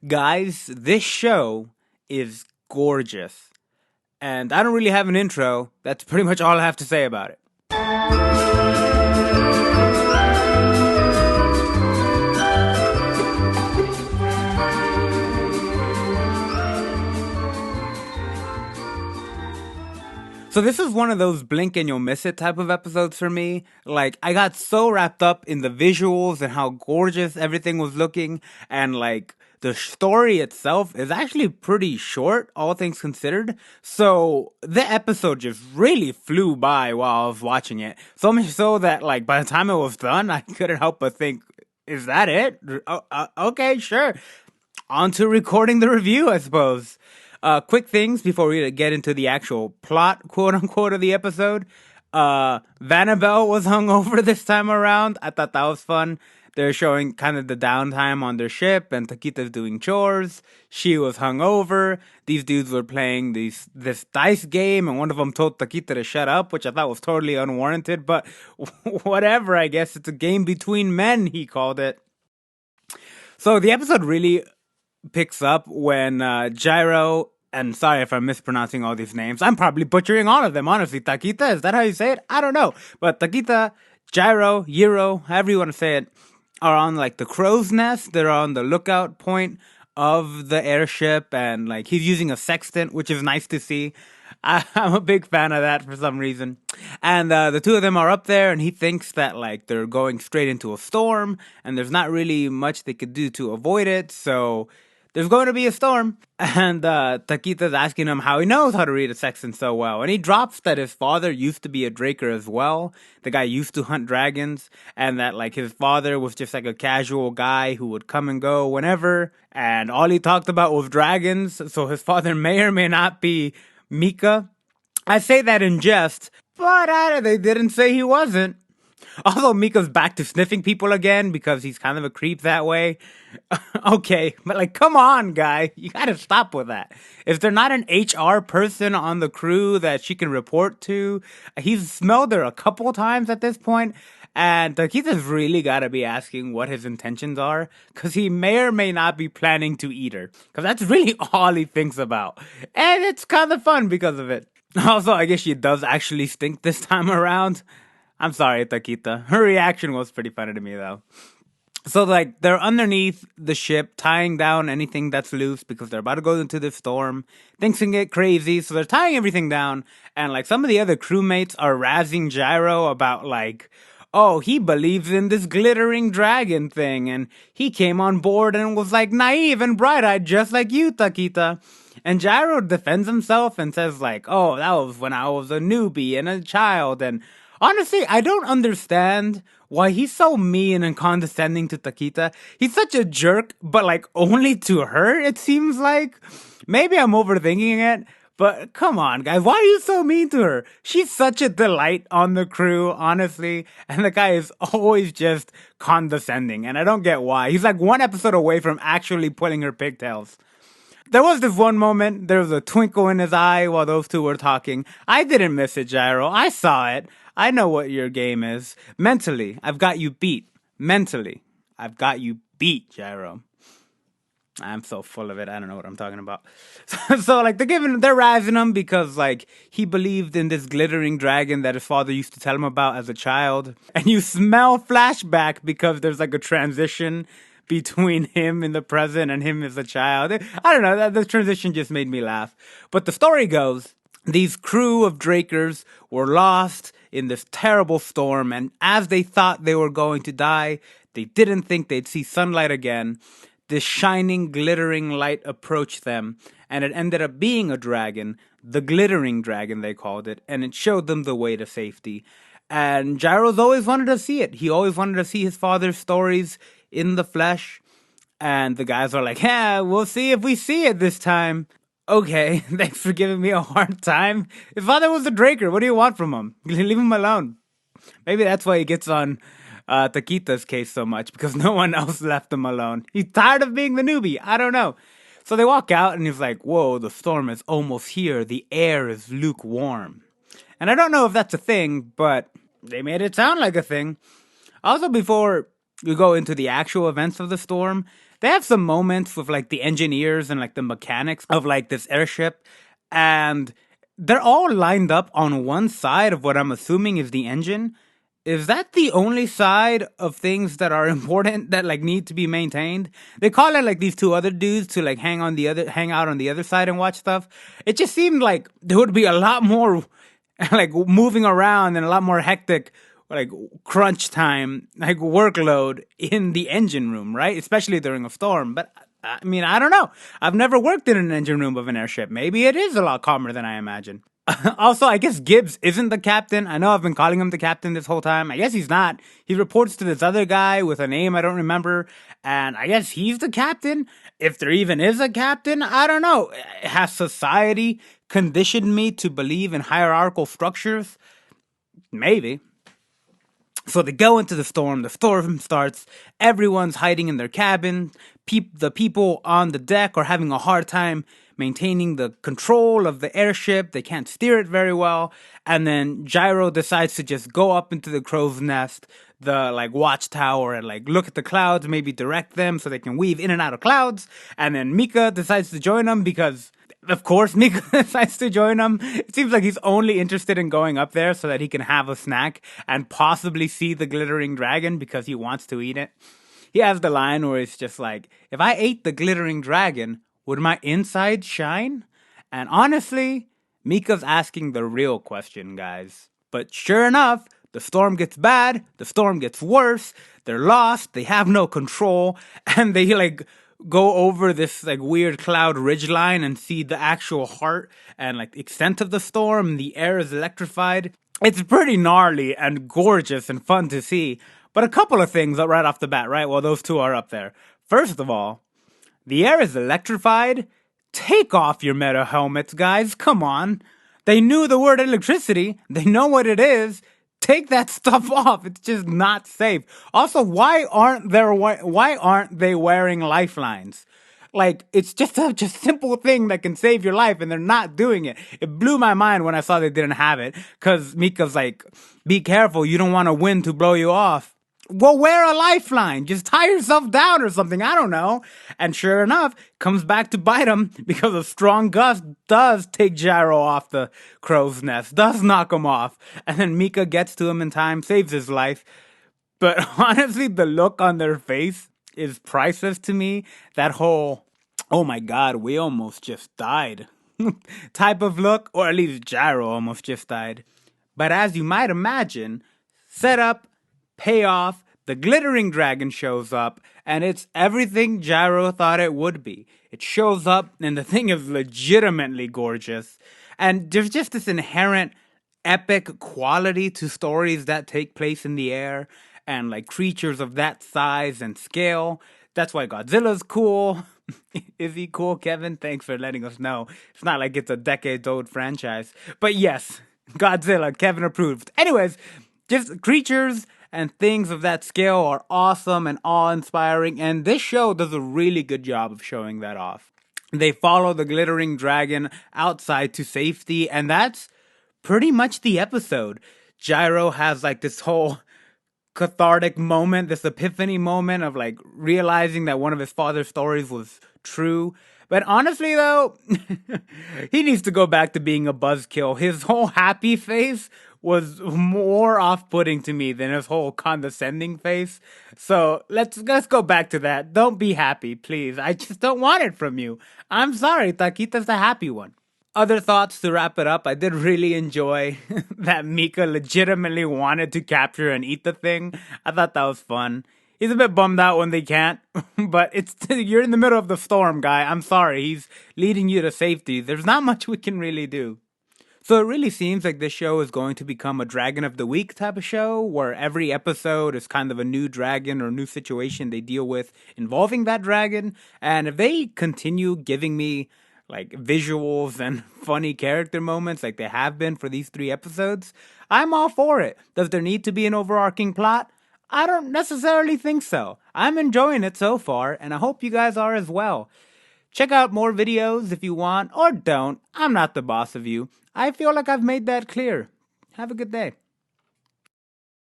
Guys, this show is gorgeous. And I don't really have an intro. That's pretty much all I have to say about it. So this is one of those blink and you'll miss it type of episodes for me. Like, I got so wrapped up in the visuals and how gorgeous everything was looking, and like the story itself is actually pretty short, all things considered. So the episode just really flew by while I was watching it. So much so that like by the time it was done, I couldn't help but think, is that it? Okay, sure. On to recording the review, I suppose. Quick things before we get into the actual plot, quote unquote, of the episode. Vanabelle was hungover this time around. I thought that was fun. They're showing kind of the downtime on their ship, and Takita's doing chores. She was hungover. These dudes were playing this dice game, and one of them told Takita to shut up, which I thought was totally unwarranted, but whatever, I guess. It's a game between men, he called it. So the episode really picks up when Jiro, and sorry if I'm mispronouncing all these names, I'm probably butchering all of them, honestly. Takita, is that how you say it? I don't know. But Takita, Jiro, however you want to say it, are on like the crow's nest. They're on the lookout point of the airship, and like he's using a sextant, which is nice to see. I'm a big fan of that for some reason. And the two of them are up there, and he thinks that like they're going straight into a storm, and there's not really much they could do to avoid it. So there's going to be a storm. And Takita's asking him how he knows how to read a sextant so well. And he drops that his father used to be a draker as well. The guy used to hunt dragons. And that like his father was just like a casual guy who would come and go whenever. And all he talked about was dragons. So his father may or may not be Mika. I say that in jest, but they didn't say he wasn't. Although Mika's back to sniffing people again because he's kind of a creep that way. Okay, but like, come on, guy. You gotta stop with that. If they're not an HR person on the crew that she can report to, he's smelled her a couple times at this point, and Takita's really gotta be asking what his intentions are, because he may or may not be planning to eat her. Because that's really all he thinks about. And it's kind of fun because of it. Also, I guess she does actually stink this time around. I'm sorry, Takita. Her reaction was pretty funny to me, though. So, like, they're underneath the ship, tying down anything that's loose because they're about to go into the storm. Things can get crazy, so they're tying everything down. And, like, some of the other crewmates are razzing Jiro about, like, oh, he believes in this glittering dragon thing, and he came on board and was, like, naive and bright-eyed just like you, Takita. And Jiro defends himself and says, like, oh, that was when I was a newbie and a child, and honestly, I don't understand why he's so mean and condescending to Takita. He's such a jerk, but like only to her, it seems like. Maybe I'm overthinking it, but come on, guys, why are you so mean to her? She's such a delight on the crew, honestly, and the guy is always just condescending, and I don't get why. He's like one episode away from actually pulling her pigtails. There was this one moment, there was a twinkle in his eye while those two were talking. I didn't miss it, Jiro. I saw it. I know what your game is. Mentally, I've got you beat. Mentally, I've got you beat, Jiro. I'm so full of it. I don't know what I'm talking about. So like, they're razzing him because, like, he believed in this glittering dragon that his father used to tell him about as a child. And you smell flashback because there's, like, a transition between him in the present and him as a child. I don't know, the transition just made me laugh. But the story goes, these crew of drakers were lost in this terrible storm, and as they thought they were going to die, they didn't think they'd see sunlight again. This shining, glittering light approached them, and it ended up being a dragon, the glittering dragon they called it, and it showed them the way to safety. And Jiro's always wanted to see it. He always wanted to see his father's stories in the flesh. And the guys are like, yeah, we'll see if we see it this time. Okay, thanks for giving me a hard time. His father was a draker. What do you want from him? Leave him alone. Maybe that's why he gets on Takita's case so much, because no one else left him alone. He's tired of being the newbie. I don't know. So they walk out, and he's like, whoa, the storm is almost here. The air is lukewarm. And I don't know if that's a thing, but they made it sound like a thing. Also, before we go into the actual events of the storm, they have some moments with like the engineers and like the mechanics of like this airship, and they're all lined up on one side of what I'm assuming is the engine. Is that the only side of things that are important that like need to be maintained? They call it like these two other dudes to like hang out on the other side and watch stuff. It just seemed like there would be a lot more like moving around and a lot more hectic like crunch time, like workload in the engine room, right? Especially during a storm. But I mean, I don't know. I've never worked in an engine room of an airship. Maybe it is a lot calmer than I imagine. Also, I guess Gibbs isn't the captain. I know I've been calling him the captain this whole time. I guess he's not. He reports to this other guy with a name I don't remember, and I guess he's the captain. If there even is a captain, I don't know. Has society conditioned me to believe in hierarchical structures? Maybe. So they go into the storm starts, everyone's hiding in their cabin, the people on the deck are having a hard time maintaining the control of the airship, they can't steer it very well, and then Jiro decides to just go up into the crow's nest, the like watchtower, and like look at the clouds, maybe direct them so they can weave in and out of clouds, and then Mika decides to join them because of course, Mika decides to join him. It seems like he's only interested in going up there so that he can have a snack and possibly see the glittering dragon because he wants to eat it. He has the line where it's just like, if I ate the glittering dragon, would my inside shine? And honestly, Mika's asking the real question, guys. But sure enough, the storm gets bad, the storm gets worse, they're lost, they have no control, and they like go over this like weird cloud ridgeline and see the actual heart and like extent of the storm. The air is electrified. It's pretty gnarly and gorgeous and fun to see. But a couple of things right off the bat, right? Well, those two are up there. First of all, the air is electrified. Take off your metal helmets, guys. Come on. They knew the word electricity. They know what it is. Take that stuff off. It's just not safe. Also, why aren't they wearing lifelines? Like, it's just such a simple thing that can save your life, and they're not doing it. It blew my mind when I saw they didn't have it, because Mika's like, be careful, you don't want a wind to blow you off. Well, wear a lifeline. Just tie yourself down or something. I don't know. And sure enough, comes back to bite him because a strong gust does take Jiro off the crow's nest, does knock him off. And then Mika gets to him in time, saves his life. But honestly, the look on their face is priceless to me. That whole, oh my God, we almost just died type of look, or at least Jiro almost just died. But as you might imagine, setup, payoff, the glittering dragon shows up, and it's everything Jiro thought it would be. It shows up, and the thing is legitimately gorgeous. And there's just this inherent epic quality to stories that take place in the air, and like creatures of that size and scale. That's why Godzilla's cool. Is he cool, Kevin? Thanks for letting us know. It's not like it's a decades-old franchise. But yes, Godzilla, Kevin approved. Anyways, just creatures and things of that scale are awesome and awe-inspiring, and this show does a really good job of showing that off. They follow the glittering dragon outside to safety, and that's pretty much the episode. Jiro has like this whole cathartic moment, this epiphany moment of like realizing that one of his father's stories was true. But honestly though, he needs to go back to being a buzzkill. His whole happy face was more off-putting to me than his whole condescending face. So let's go back to that. Don't be happy, please. I just don't want it from you. I'm sorry, Takita's the happy one. Other thoughts to wrap it up. I did really enjoy that Mika legitimately wanted to capture and eat the thing. I thought that was fun. He's a bit bummed out when they can't, but you're in the middle of the storm, guy. I'm sorry. He's leading you to safety. There's not much we can really do. So it really seems like this show is going to become a Dragon of the Week type of show, where every episode is kind of a new dragon or new situation they deal with involving that dragon. And if they continue giving me like visuals and funny character moments like they have been for these 3 episodes, I'm all for it. Does there need to be an overarching plot? I don't necessarily think so. I'm enjoying it so far, and I hope you guys are as well. Check out more videos if you want, or don't. I'm not the boss of you. I feel like I've made that clear. Have a good day.